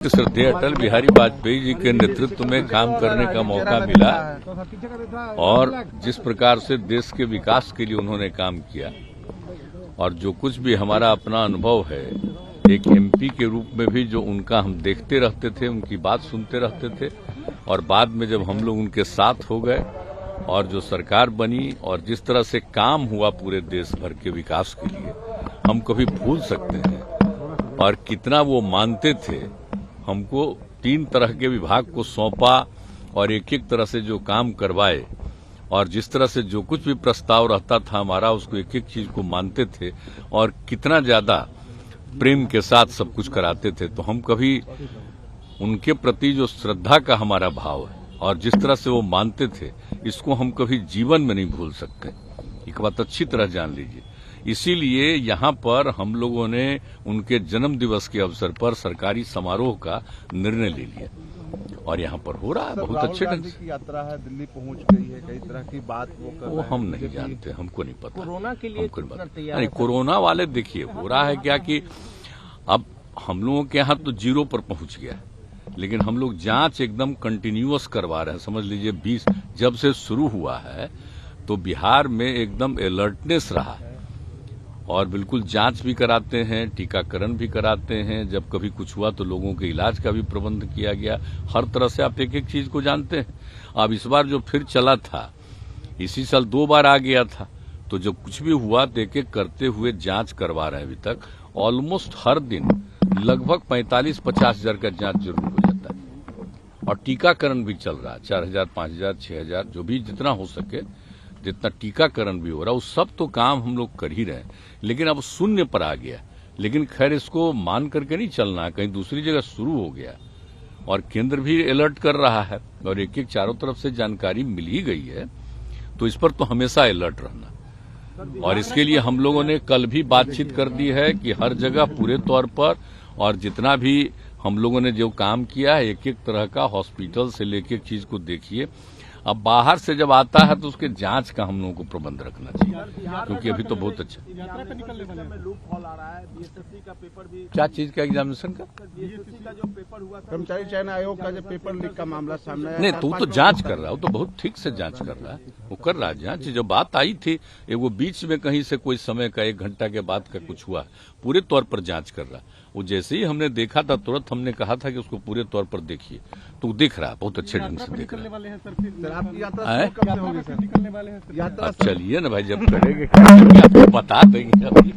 श्रद्धेय अटल बिहारी वाजपेयी जी के नेतृत्व में काम करने का मौका मिला और जिस प्रकार से देश के विकास के लिए उन्होंने काम किया और जो कुछ भी हमारा अपना अनुभव है, एक एमपी के रूप में भी जो उनका हम देखते रहते थे, उनकी बात सुनते रहते थे और बाद में जब हम लोग उनके साथ हो गए और जो सरकार बनी और जिस तरह से काम हुआ पूरे देश भर के विकास के लिए, हम कभी भूल सकते हैं। और कितना वो मानते थे, हमको 3 तरह के विभाग को सौंपा और एक एक तरह से जो काम करवाए और जिस तरह से जो कुछ भी प्रस्ताव रहता था हमारा, उसको एक एक चीज को मानते थे और कितना ज्यादा प्रेम के साथ सब कुछ कराते थे। तो हम कभी उनके प्रति जो श्रद्धा का हमारा भाव है और जिस तरह से वो मानते थे, इसको हम कभी जीवन में नहीं भूल सकते। एक बात अच्छी तरह जान लीजिए। इसीलिए यहाँ पर हम लोगों ने उनके जन्म दिवस के अवसर पर सरकारी समारोह का निर्णय ले लिया और यहाँ पर हो रहा है बहुत अच्छे ढंग से। यात्रा है, दिल्ली पहुंच गई है, कई तरह की बात वो हम नहीं जानते, हमको नहीं पता। कोरोना के लिए नहीं, कोरोना वाले देखिए हो रहा है क्या कि अब हम लोगों के यहाँ तो 0 पर पहुंच गया, लेकिन हम लोग जांच एकदम कंटिन्यूअस करवा रहे हैं। समझ लीजिए 20 जब से शुरू हुआ है तो बिहार में एकदम अलर्टनेस रहा और बिल्कुल जांच भी कराते हैं, टीकाकरण भी कराते हैं। जब कभी कुछ हुआ तो लोगों के इलाज का भी प्रबंध किया गया। हर तरह से आप एक एक चीज को जानते हैं। अब इस बार जो फिर चला था, इसी साल 2 बार आ गया था, तो जो कुछ भी हुआ तो एक एक करते हुए जांच करवा रहे हैं। अभी तक ऑलमोस्ट हर दिन लगभग 45-50 हजार का जांच जरूर हो जाता है और टीकाकरण भी चल रहा है। 4000, 5000, 6000 जो भी जितना हो सके, जितना टीकाकरण भी हो रहा है, उस सब तो काम हम लोग कर ही रहे हैं। लेकिन अब 0 पर आ गया, लेकिन खैर इसको मान करके नहीं चलना, कहीं दूसरी जगह शुरू हो गया और केंद्र भी अलर्ट कर रहा है और एक एक चारों तरफ से जानकारी मिल ही गई है, तो इस पर तो हमेशा अलर्ट रहना। और इसके लिए हम लोगों ने कल भी बातचीत कर दी है कि हर जगह पूरे तौर पर और जितना भी हम लोगों ने जो काम किया है, एक एक तरह का हॉस्पिटल से लेके एक चीज को देखिए। अब बाहर से जब आता है तो उसके जांच का हम लोगों को प्रबंध रखना चाहिए, क्योंकि अभी तो बहुत अच्छा। क्या चीज का एग्जामिनेशन का? कर्मचारी चयन आयोग का जो पेपर लीक का मामला सामने आया, नहीं, तो जांच कर रहा है, वो तो बहुत ठीक से जांच कर रहा है, वो कर रहा है जांच। जो बात आई थी वो बीच में कहीं से कोई समय का 1 घंटा के बाद का कुछ हुआ, पूरे तौर पर जांच कर रहा है। वो जैसे ही हमने देखा था, तुरंत हमने कहा था कि उसको पूरे तौर पर देखिए, तो दिख रहा है, बहुत अच्छे ढंग से दिख रहा है। आपकी यात्रा कब से होगी सर? निकलने वाले हैं यात्रा। अब चलिए ना भाई, जब करेंगे आपको बता देंगे अभी।